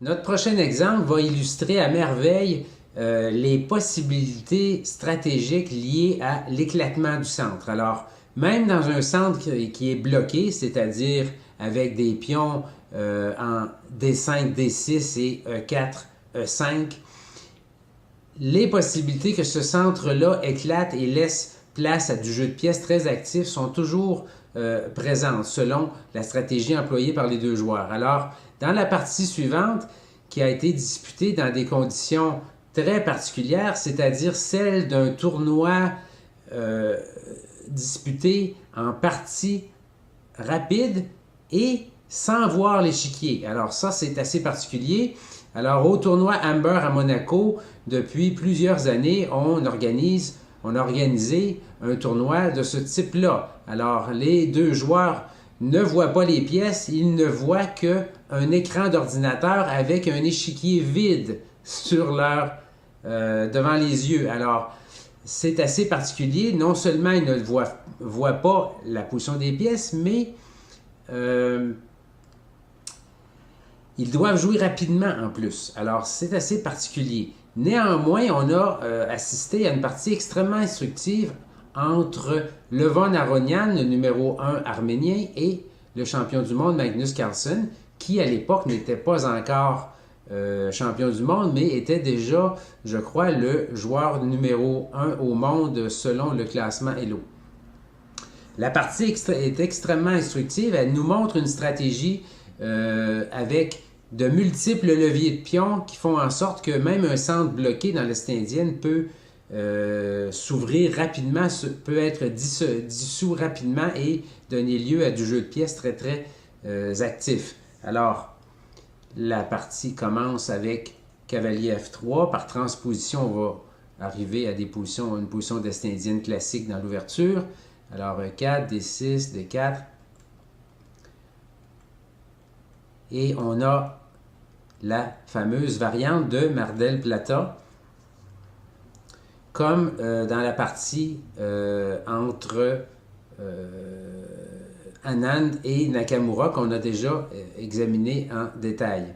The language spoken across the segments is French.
Notre prochain exemple va illustrer à merveille les possibilités stratégiques liées à l'éclatement du centre. Alors, même dans un centre qui est bloqué, c'est-à-dire avec des pions en D5, D6 et E4, E5, les possibilités que ce centre-là éclate et laisse place à du jeu de pièces très actif sont toujours présentes selon la stratégie employée par les deux joueurs. Alors, dans la partie suivante, qui a été disputée dans des conditions très particulières, c'est-à-dire celle d'un tournoi euh, disputé en partie rapide et sans voir l'échiquier. Alors ça, c'est assez particulier. Alors au tournoi Amber à Monaco, depuis plusieurs années, on a organisé un tournoi de ce type-là. Alors les deux joueurs ne voient pas les pièces, ils ne voient qu'un écran d'ordinateur avec un échiquier vide sur devant les yeux. Alors, c'est assez particulier. Non seulement ils ne voient pas la position des pièces, mais euh, ils doivent jouer rapidement en plus. Alors, c'est assez particulier. Néanmoins, on a assisté à une partie extrêmement instructive entre Levon Aronian, le numéro 1 arménien, et le champion du monde Magnus Carlsen, qui à l'époque n'était pas encore champion du monde, mais était déjà, je crois, le joueur numéro 1 au monde selon le classement Elo. La partie est extrêmement instructive. Elle nous montre une stratégie avec de multiples leviers de pions qui font en sorte que même un centre bloqué dans l'Est indienne peut s'ouvrir rapidement, peut être dissous rapidement et donner lieu à du jeu de pièces très très actif. Alors, la partie commence avec cavalier F3. Par transposition, on va arriver à une position d'Est indienne classique dans l'ouverture. Alors, E4, D6, D4. Et on a la fameuse variante de Mardel-Plata, comme dans la partie entre Anand et Nakamura qu'on a déjà examiné en détail.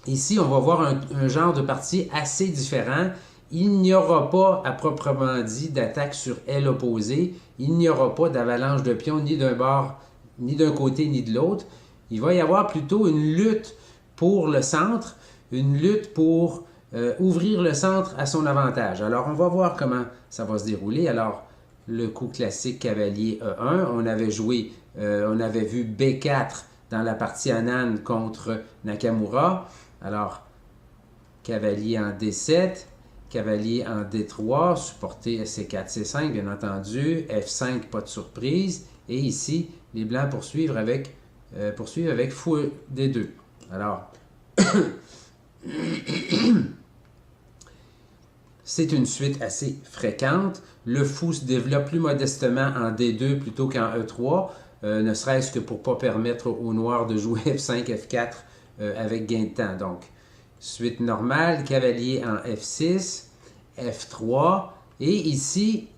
Ici, on va voir un genre de partie assez différent. Il n'y aura pas, à proprement dit, d'attaque sur aile opposée. Il n'y aura pas d'avalanche de pions ni d'un bord, ni d'un côté, ni de l'autre. Il va y avoir plutôt une lutte pour le centre, une lutte pour ouvrir le centre à son avantage. Alors, on va voir comment ça va se dérouler. Alors, le coup classique cavalier E1, on avait vu B4 dans la partie Anand contre Nakamura. Alors, cavalier en D7, cavalier en D3, supporté C4, C5, bien entendu, F5, pas de surprise. Et ici, les blancs poursuivent avec fou D2. Alors, c'est une suite assez fréquente. Le fou se développe plus modestement en D2 plutôt qu'en E3, ne serait-ce que pour ne pas permettre aux noirs de jouer F5, F4 avec gain de temps. Donc, suite normale, cavalier en F6, F3, et ici,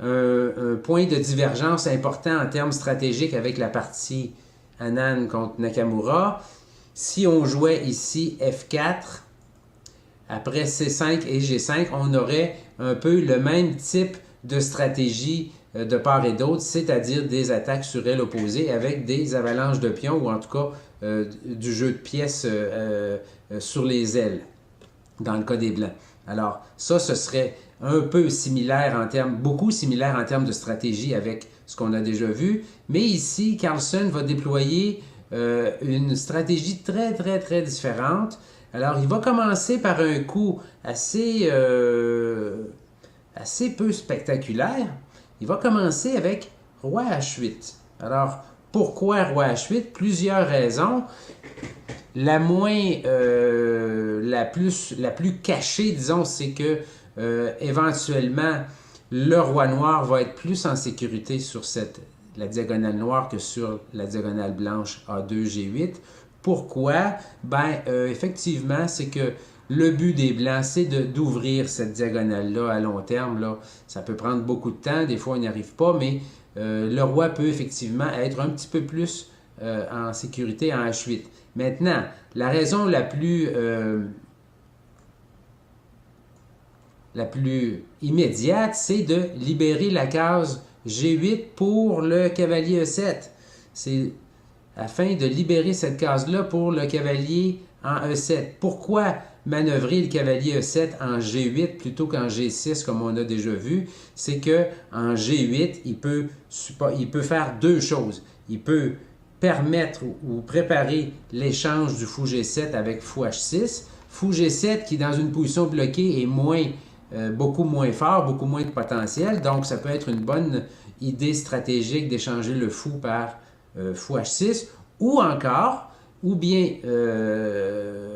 un point de divergence important en termes stratégiques avec la partie Anand contre Nakamura. Si on jouait ici F4, après C5 et G5, on aurait un peu le même type de stratégie de part et d'autre, c'est-à-dire des attaques sur aile opposée avec des avalanches de pions ou en tout cas du jeu de pièces sur les ailes, dans le cas des blancs. Alors, ça, ce serait un peu similaire beaucoup similaire en termes de stratégie avec ce qu'on a déjà vu. Mais ici, Carlsen va déployer une stratégie très, très, très différente. Alors, il va commencer par un coup assez peu spectaculaire. Il va commencer avec roi H8. Alors, pourquoi roi H8? Plusieurs raisons. La plus cachée, disons, c'est que éventuellement, le roi noir va être plus en sécurité sur la diagonale noire que sur la diagonale blanche A2, G8. Pourquoi? Effectivement, c'est que le but des blancs, c'est d'ouvrir cette diagonale-là à long terme. Là. Ça peut prendre beaucoup de temps, des fois on n'y arrive pas, mais le roi peut effectivement être un petit peu plus en sécurité en H8. Maintenant, la raison la plus immédiate, c'est de libérer la case G8 pour le cavalier E7. C'est afin de libérer cette case-là pour le cavalier en E7. Pourquoi manœuvrer le cavalier E7 en G8 plutôt qu'en G6 comme on a déjà vu? C'est que en G8, il peut faire deux choses. Il peut permettre ou préparer l'échange du fou G7 avec fou H6. Fou G7 qui, dans une position bloquée, est beaucoup moins fort, beaucoup moins de potentiel. Donc, ça peut être une bonne idée stratégique d'échanger le fou par fou H6. Ou encore, ou bien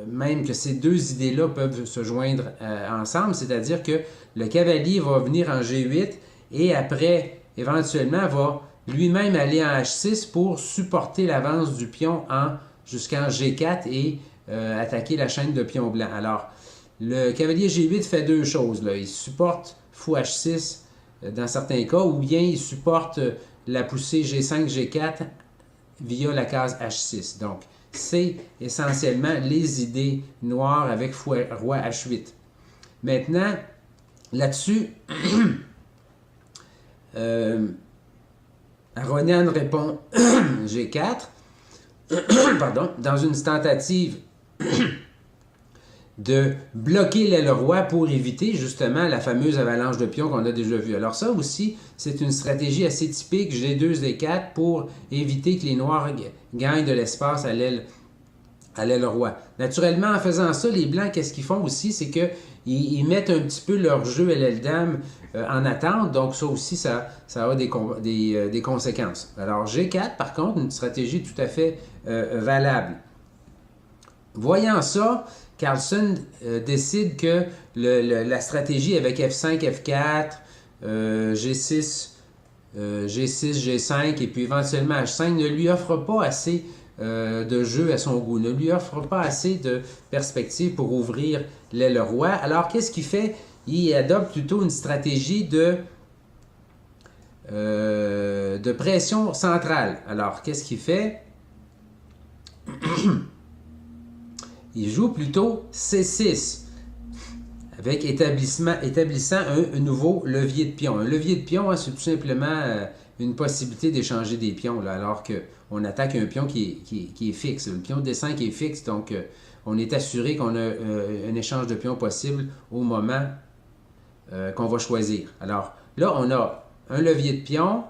même que ces deux idées-là peuvent se joindre ensemble, c'est-à-dire que le cavalier va venir en G8 et après, éventuellement, va lui-même aller en H6 pour supporter l'avance du pion jusqu'en G4 et attaquer la chaîne de pions blancs. Alors, le cavalier G8 fait deux choses, là. Il supporte fou H6 dans certains cas, ou bien il supporte la poussée G5, G4 via la case H6. Donc, c'est essentiellement les idées noires avec roi H8. Maintenant, là-dessus, Aronian répond G4, pardon, dans une tentative de bloquer l'aile roi pour éviter justement la fameuse avalanche de pions qu'on a déjà vue. Alors ça aussi, c'est une stratégie assez typique G2, G4 pour éviter que les noirs gagnent de l'espace à l'aile roi. Naturellement, en faisant ça, les blancs, qu'est-ce qu'ils font aussi? C'est qu'ils mettent un petit peu leur jeu à l'aile dame en attente, donc ça aussi, ça a des conséquences. Alors G4, par contre, une stratégie tout à fait valable. Voyant ça, Carlsen décide que la stratégie avec F5, F4, G6, G5 et puis éventuellement H5 ne lui offre pas assez de jeu à son goût, ne lui offre pas assez de perspectives pour ouvrir l'aile roi. Alors qu'est-ce qu'il fait? Il adopte plutôt une stratégie de pression centrale. Alors qu'est-ce qu'il fait? Il joue plutôt C6 avec établissant un nouveau levier de pion. Un levier de pion, hein, c'est tout simplement une possibilité d'échanger des pions, là, alors qu'on attaque un pion qui est fixe. Le pion de D5 est fixe, donc on est assuré qu'on a un échange de pions possible au moment qu'on va choisir. Alors là, on a un levier de pion,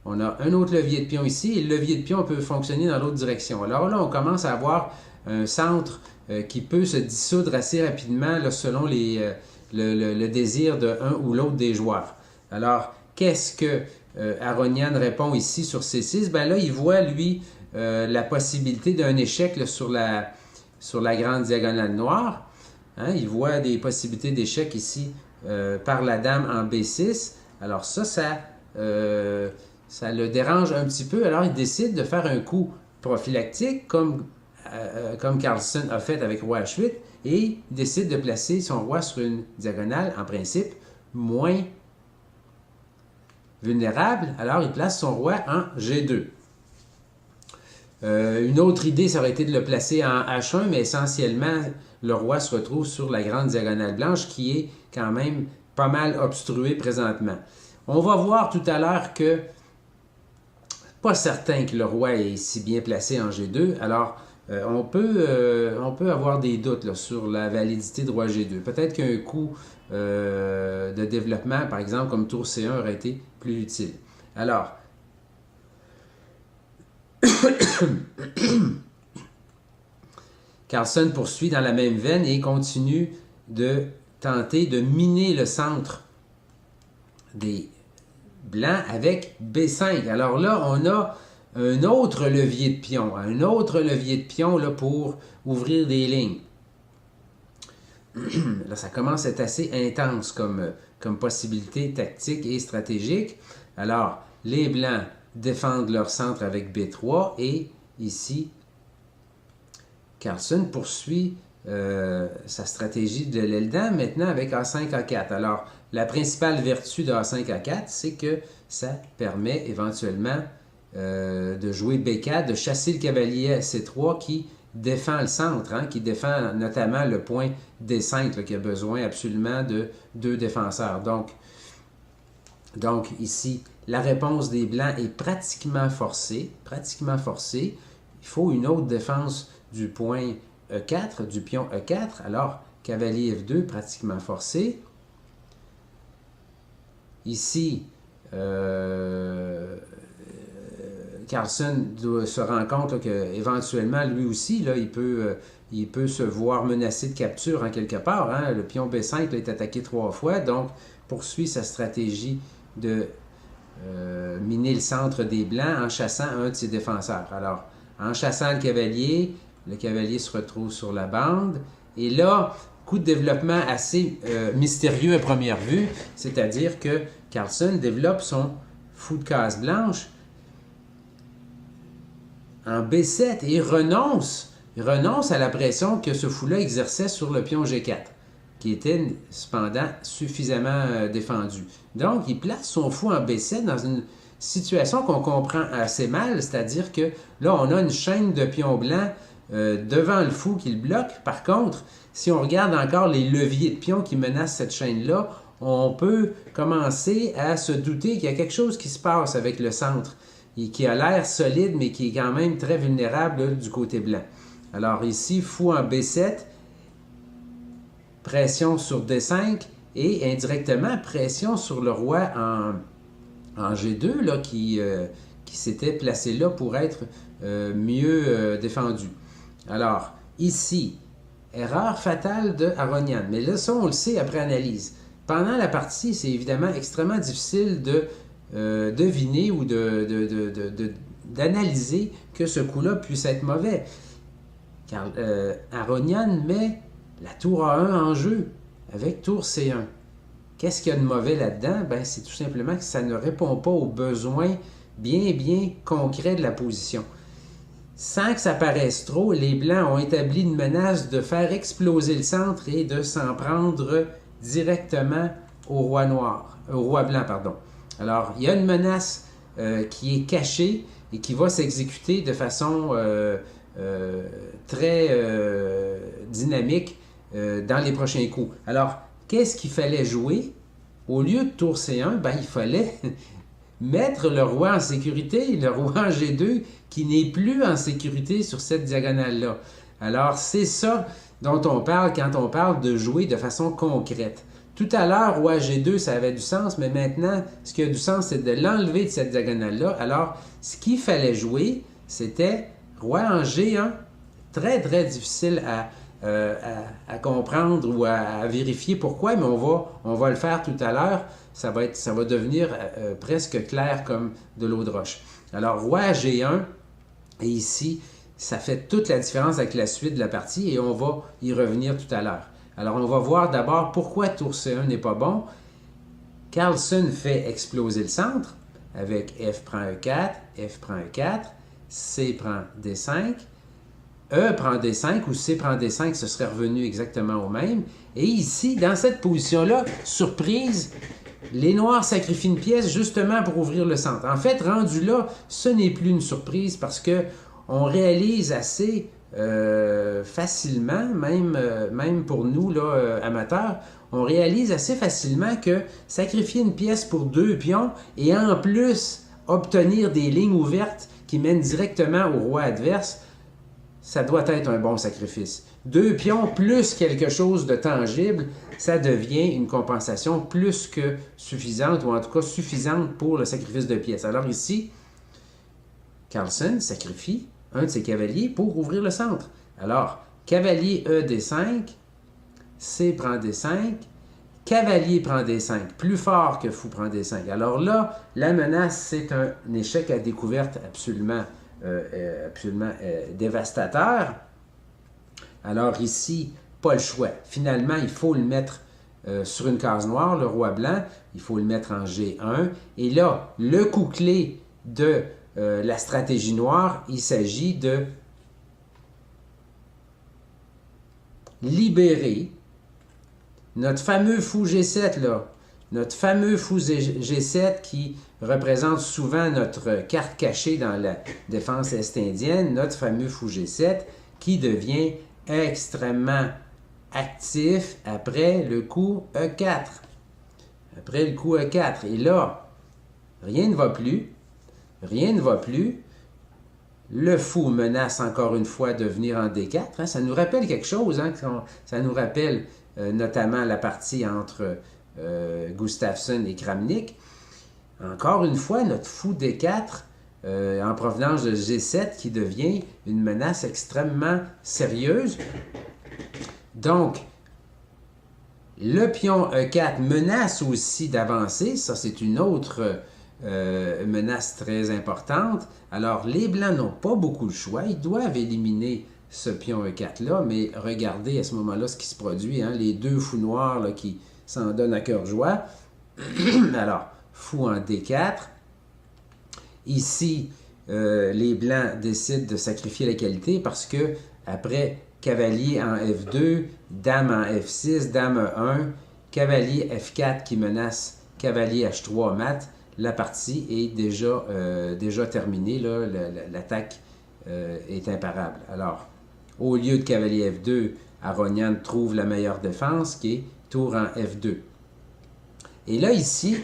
on a un autre levier de pion ici, et le levier de pion peut fonctionner dans l'autre direction. Alors là, on commence à avoir un centre qui peut se dissoudre assez rapidement là, selon le désir de un ou l'autre des joueurs. Alors, qu'est-ce que Aronian répond ici sur C6? Ben là, il voit, lui, la possibilité d'un échec là, sur la grande diagonale noire. Hein? Il voit des possibilités d'échec ici par la dame en B6. Alors ça le dérange un petit peu. Alors, il décide de faire un coup prophylactique comme Carlsen a fait avec roi H8 et décide de placer son roi sur une diagonale, en principe, moins vulnérable. Alors, il place son roi en G2. Une autre idée, ça aurait été de le placer en H1, mais essentiellement, le roi se retrouve sur la grande diagonale blanche qui est quand même pas mal obstruée présentement. On va voir tout à l'heure que pas certain que le roi est si bien placé en G2. Alors, on peut avoir des doutes là, sur la validité de roi G2. Peut-être qu'un coup de développement, par exemple, comme tour C1 aurait été plus utile. Alors, Carlsen poursuit dans la même veine et continue de tenter de miner le centre des blancs avec B5. Alors là, on a un autre levier de pion, là, pour ouvrir des lignes. Là, ça commence à être assez intense comme possibilité tactique et stratégique. Alors, les blancs défendent leur centre avec B3 et ici, Carlsen poursuit sa stratégie de l'aile dame maintenant avec A5, A4. Alors, la principale vertu de A5, A4, c'est que ça permet éventuellement de jouer B4, de chasser le cavalier à C3 qui défend le centre, hein, qui défend notamment le point D5 là, qui a besoin absolument de 2 défenseurs. Donc ici, la réponse des Blancs est pratiquement forcée. Pratiquement forcée. Il faut une autre défense du point E4, du pion E4. Alors, cavalier F2, pratiquement forcé. Ici, Carlsen se rend compte qu'éventuellement, lui aussi, là, il peut se voir menacé de capture en quelque part. Hein? Le pion B5 là, est attaqué 3 fois, donc poursuit sa stratégie de miner le centre des Blancs en chassant un de ses défenseurs. Alors, en chassant le cavalier se retrouve sur la bande. Et là, coup de développement assez mystérieux à première vue, c'est-à-dire que Carlsen développe son fou de case blanche en B7 et renonce à la pression que ce fou-là exerçait sur le pion G4, qui était cependant suffisamment défendu. Donc, il place son fou en B7 dans une situation qu'on comprend assez mal, c'est-à-dire que là, on a une chaîne de pions blancs devant le fou qui le bloque. Par contre, si on regarde encore les leviers de pions qui menacent cette chaîne-là, on peut commencer à se douter qu'il y a quelque chose qui se passe avec le centre et qui a l'air solide, mais qui est quand même très vulnérable là, du côté blanc. Alors ici, fou en B7, pression sur D5 et indirectement pression sur le roi en G2 là, qui s'était placé là pour être mieux défendu. Alors, ici, erreur fatale de Aronian. Mais là, ça, on le sait après analyse. Pendant la partie, c'est évidemment extrêmement difficile de deviner ou d'analyser que ce coup-là puisse être mauvais. Car Aronian met la tour A1 en jeu avec tour C1. Qu'est-ce qu'il y a de mauvais là-dedans? Ben, c'est tout simplement que ça ne répond pas aux besoins bien concrets de la position. Sans que ça paraisse trop, les Blancs ont établi une menace de faire exploser le centre et de s'en prendre directement au roi blanc, pardon. Alors, il y a une menace qui est cachée et qui va s'exécuter de façon très dynamique dans les prochains coups. Alors, qu'est-ce qu'il fallait jouer? Au lieu de tour C1, ben, il fallait mettre le roi en sécurité, le roi en G2, qui n'est plus en sécurité sur cette diagonale-là. Alors, c'est ça dont on parle quand on parle de jouer de façon concrète. Tout à l'heure, roi G2, ça avait du sens, mais maintenant, ce qui a du sens, c'est de l'enlever de cette diagonale-là. Alors, ce qu'il fallait jouer, c'était roi en G1. Très difficile à comprendre ou à vérifier pourquoi, mais on va le faire tout à l'heure. Ça va devenir presque clair comme de l'eau de roche. Alors, roi G1, et ici, ça fait toute la différence avec la suite de la partie et on va y revenir tout à l'heure. Alors, on va voir d'abord pourquoi tour C1 n'est pas bon. Carlsen fait exploser le centre avec F prend E4, F prend E4, C prend D5, E prend D5 ou C prend D5, ce serait revenu exactement au même. Et ici, dans cette position-là, surprise, les Noirs sacrifient une pièce justement pour ouvrir le centre. En fait, rendu là, ce n'est plus une surprise parce que on réalise assez facilement, même pour nous, là, amateurs, on réalise assez facilement que sacrifier une pièce pour 2 pions et en plus obtenir des lignes ouvertes qui mènent directement au roi adverse, ça doit être un bon sacrifice. 2 pions plus quelque chose de tangible, ça devient une compensation plus que suffisante, ou en tout cas suffisante pour le sacrifice de pièces. Alors ici, Carlsen sacrifie un de ses cavaliers pour ouvrir le centre. Alors, cavalier E D5, C prend D5, cavalier prend D5, plus fort que fou prend D5. Alors là, la menace, c'est un échec à découverte absolument dévastateur. Alors ici, pas le choix. Finalement, il faut le mettre sur une case noire, le roi blanc. Il faut le mettre en G1. Et là, le coup clé de la stratégie noire, il s'agit de libérer notre fameux fou G7, là, notre fameux fou G7 qui représente souvent notre carte cachée dans la défense est-indienne, notre fameux fou G7 qui devient extrêmement actif après le coup E4. Après le coup E4. Et là, rien ne va plus. Rien ne va plus. Le fou menace encore une fois de venir en D4. Hein. Ça nous rappelle quelque chose. Hein. Ça nous rappelle notamment la partie entre Gustafsson et Kramnik. Encore une fois, notre fou D4 en provenance de G7 qui devient une menace extrêmement sérieuse. Donc, le pion E4 menace aussi d'avancer. Ça, c'est une autre menace très importante. Alors, les Blancs n'ont pas beaucoup de choix. Ils doivent éliminer ce pion E4-là, mais regardez à ce moment-là ce qui se produit. Hein, les deux fous noirs là, qui s'en donnent à cœur joie. Alors, fou en D4. Ici, les Blancs décident de sacrifier la qualité parce que après cavalier en F2, dame en F6, dame E1, cavalier F4 qui menace cavalier H3 mat, la partie est déjà terminée. L'attaque est imparable. Alors, au lieu de cavalier F2, Aronian trouve la meilleure défense qui est tour en F2. Et là, ici,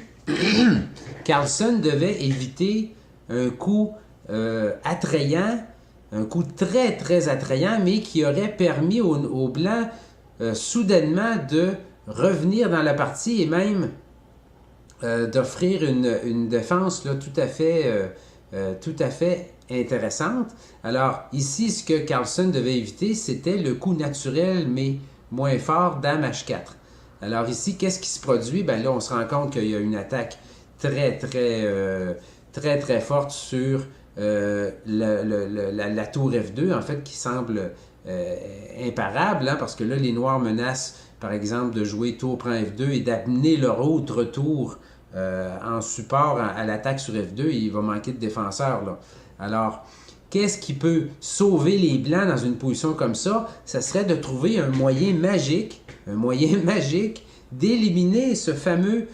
Carlsen devait éviter un coup attrayant, un coup très, très attrayant, mais qui aurait permis aux Blancs soudainement de revenir dans la partie et même d'offrir une défense là, tout à fait intéressante. Alors, ici, ce que Carlsen devait éviter, c'était le coup naturel, mais moins fort, dame H4. Alors ici, qu'est-ce qui se produit? Bien là, on se rend compte qu'il y a une attaque très forte sur la tour F2, en fait, qui semble imparable, hein, parce que là, les Noirs menacent, par exemple, de jouer tour prend F2 et d'amener leur autre tour en support à l'attaque sur F2, et il va manquer de défenseurs, là. Alors, qu'est-ce qui peut sauver les Blancs dans une position comme ça? Ça serait de trouver un moyen magique d'éliminer ce fameux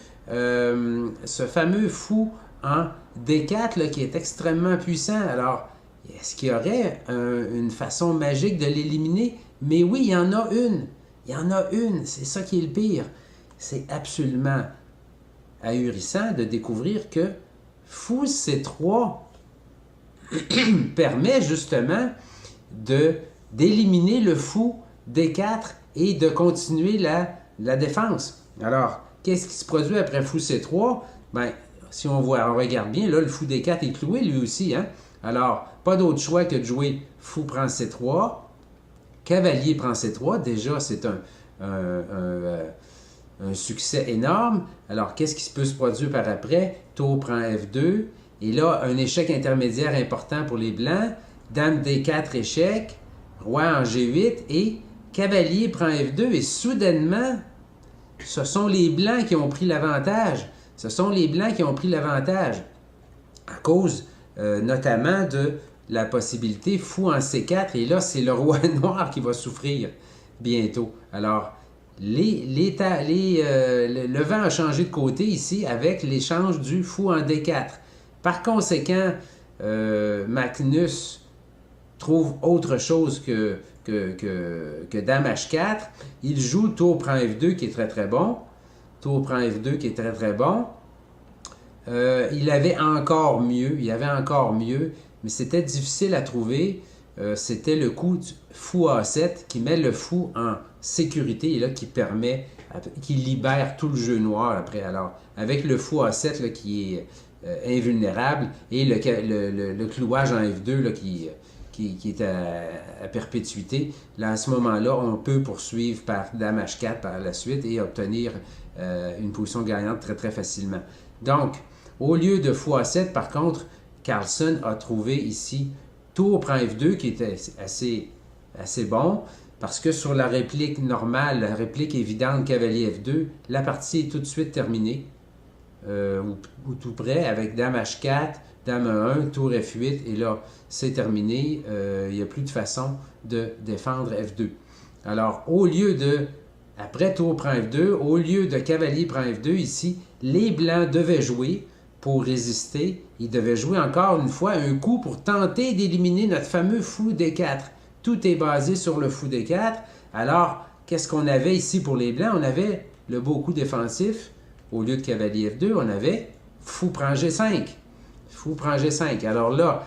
fou en D4 là, qui est extrêmement puissant. Alors, est-ce qu'il y aurait une façon magique de l'éliminer? Mais oui, il y en a une. Il y en a une. C'est ça qui est le pire. C'est absolument ahurissant de découvrir que fou C3 permet justement d'éliminer le fou D4 et de continuer la défense. Alors, qu'est-ce qui se produit après fou C3? Bien, si on regarde bien, là, le fou D4 est cloué lui aussi. Hein? Alors, pas d'autre choix que de jouer fou prend C3, cavalier prend C3. Déjà, c'est un succès énorme. Alors, qu'est-ce qui peut se produire par après? Tour prend F2. Et là, un échec intermédiaire important pour les Blancs. Dame D4 échec. Roi en G8 et cavalier prend F2. Et soudainement, ce sont les Blancs qui ont pris l'avantage. Ce sont les Blancs qui ont pris l'avantage à cause notamment de la possibilité fou en C4. Et là, c'est le roi noir qui va souffrir bientôt. Alors, le vent a changé de côté ici avec l'échange du fou en D4. Par conséquent, Magnus trouve autre chose que dame H4. Il joue tour prend F2 qui est très très bon. Tour prend F2 qui est très très bon. Il avait encore mieux, mais c'était difficile à trouver. C'était le coup du fou A7 qui met le fou en sécurité et là qui libère tout le jeu noir après. Alors, avec le fou A7 là, qui est invulnérable et le clouage en F2 là, qui est à perpétuité, là, à ce moment-là, on peut poursuivre par dame H4 par la suite et obtenir une position gagnante très très facilement. Donc, au lieu de fou A7, par contre, Carlsen a trouvé ici tour prend F2 qui était assez bon parce que sur la réplique normale, la réplique évidente cavalier F2, la partie est tout de suite terminée ou tout près avec dame H4, dame E1, tour F8 et là c'est terminé. Il n'y a plus de façon de défendre F2. Alors au lieu de après tour prend F2, au lieu de cavalier prend F2, ici, les blancs devaient jouer pour résister. Ils devaient jouer encore une fois un coup pour tenter d'éliminer notre fameux fou D4. Tout est basé sur le fou D4. Alors, qu'est-ce qu'on avait ici pour les blancs? On avait le beau coup défensif. Au lieu de cavalier F2, on avait fou prend G5. Fou prend G5. Alors là,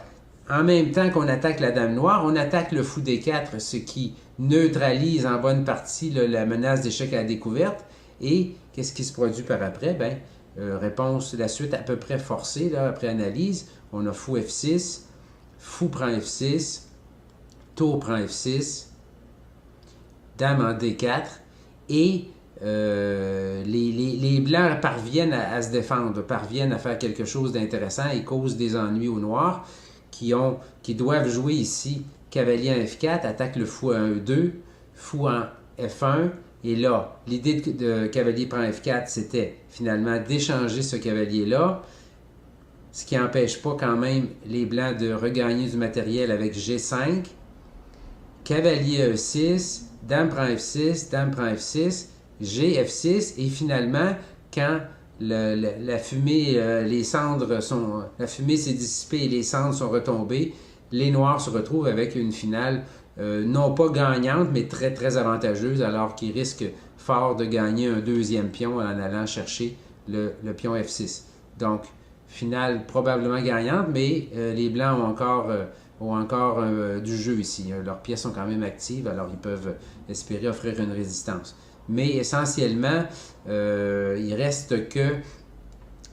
en même temps qu'on attaque la dame noire, on attaque le fou D4, ce qui neutralise en bonne partie là, la menace d'échec à la découverte. Et qu'est-ce qui se produit par après? Bien, réponse, la suite à peu près forcée, là, après analyse. On a fou F6, fou prend F6, tour prend F6, dame en D4, et les blancs parviennent à se défendre, parviennent à faire quelque chose d'intéressant et causent des ennuis aux noirs qui doivent jouer ici cavalier en F4, attaque le fou en E2, fou en F1, et là, l'idée de cavalier prend F4, c'était finalement d'échanger ce cavalier-là, ce qui n'empêche pas quand même les blancs de regagner du matériel avec G5, cavalier E6, dame prend F6, dame prend F6, G F6, et finalement, quand la fumée, les cendres sont, la fumée s'est dissipée et les cendres sont retombées, les noirs se retrouvent avec une finale non pas gagnante, mais très très avantageuse, alors qu'ils risquent fort de gagner un deuxième pion en allant chercher le pion F6. Donc, finale probablement gagnante, mais les blancs ont encore du jeu ici. Leurs pièces sont quand même actives, alors ils peuvent espérer offrir une résistance. Mais essentiellement, il reste que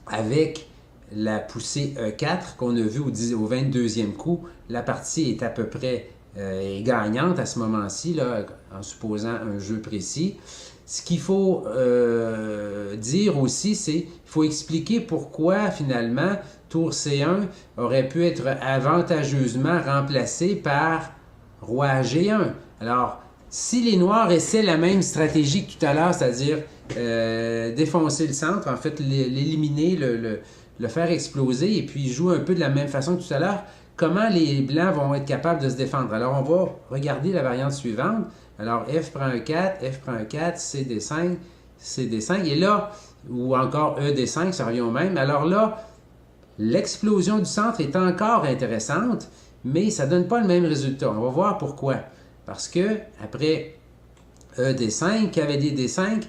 avec la poussée E4 qu'on a vue au 22e coup, la partie est à peu près gagnante à ce moment-ci, en supposant un jeu précis. Ce qu'il faut dire aussi, c'est qu'il faut expliquer pourquoi finalement tour C1 aurait pu être avantageusement remplacé par roi G1. Alors, si les noirs essaient la même stratégie que tout à l'heure, c'est-à-dire défoncer le centre, en fait l'éliminer, le faire exploser, et puis jouer un peu de la même façon que tout à l'heure, comment les blancs vont être capables de se défendre? Alors, on va regarder la variante suivante. Alors, F prend E4, F prend E4, C D5, C D5, et là, ou encore E D5, ça revient au même. Alors là, l'explosion du centre est encore intéressante, mais ça ne donne pas le même résultat. On va voir pourquoi. Parce que, après E D5, cavalier D5,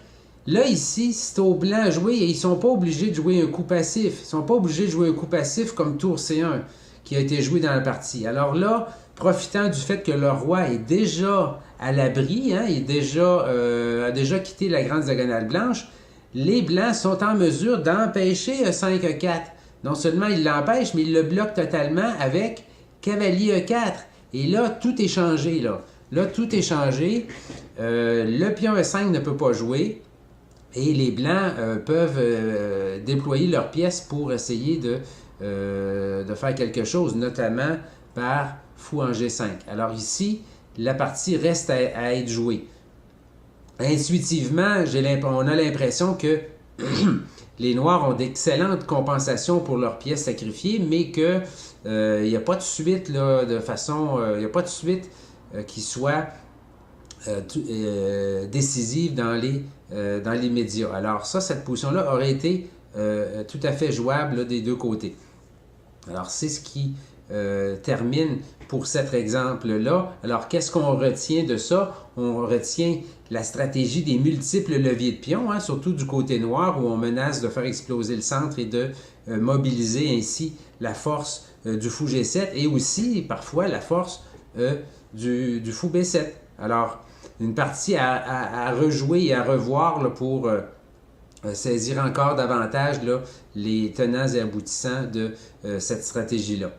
là, ici, c'est aux blancs à jouer et ils ne sont pas obligés de jouer un coup passif. Ils ne sont pas obligés de jouer un coup passif comme tour C1 qui a été joué dans la partie. Alors là, profitant du fait que le roi est déjà à l'abri, hein, a déjà quitté la grande diagonale blanche, les blancs sont en mesure d'empêcher E5, E4. Non seulement ils l'empêchent, mais ils le bloquent totalement avec cavalier E4. Et là, tout est changé. Là, tout est changé. Le pion E5 ne peut pas jouer. Et les blancs peuvent déployer leurs pièces pour essayer de faire quelque chose, notamment par fou en G5. Alors ici, la partie reste à être jouée. Intuitivement, on a l'impression que les noirs ont d'excellentes compensations pour leurs pièces sacrifiées, mais qu'il n'y a pas de suite là, de façon... il n'y a pas de suite qui soit décisive dans les médias. Alors ça, cette position-là aurait été tout à fait jouable là, des deux côtés. Alors c'est ce qui termine pour cet exemple-là. Alors qu'est-ce qu'on retient de ça? On retient la stratégie des multiples leviers de pions, hein, surtout du côté noir où on menace de faire exploser le centre et de mobiliser ainsi la force du fou G7 et aussi parfois la force du fou B7. Alors, une partie à rejouer et à revoir là, pour saisir encore davantage là, les tenants et aboutissants de cette stratégie-là.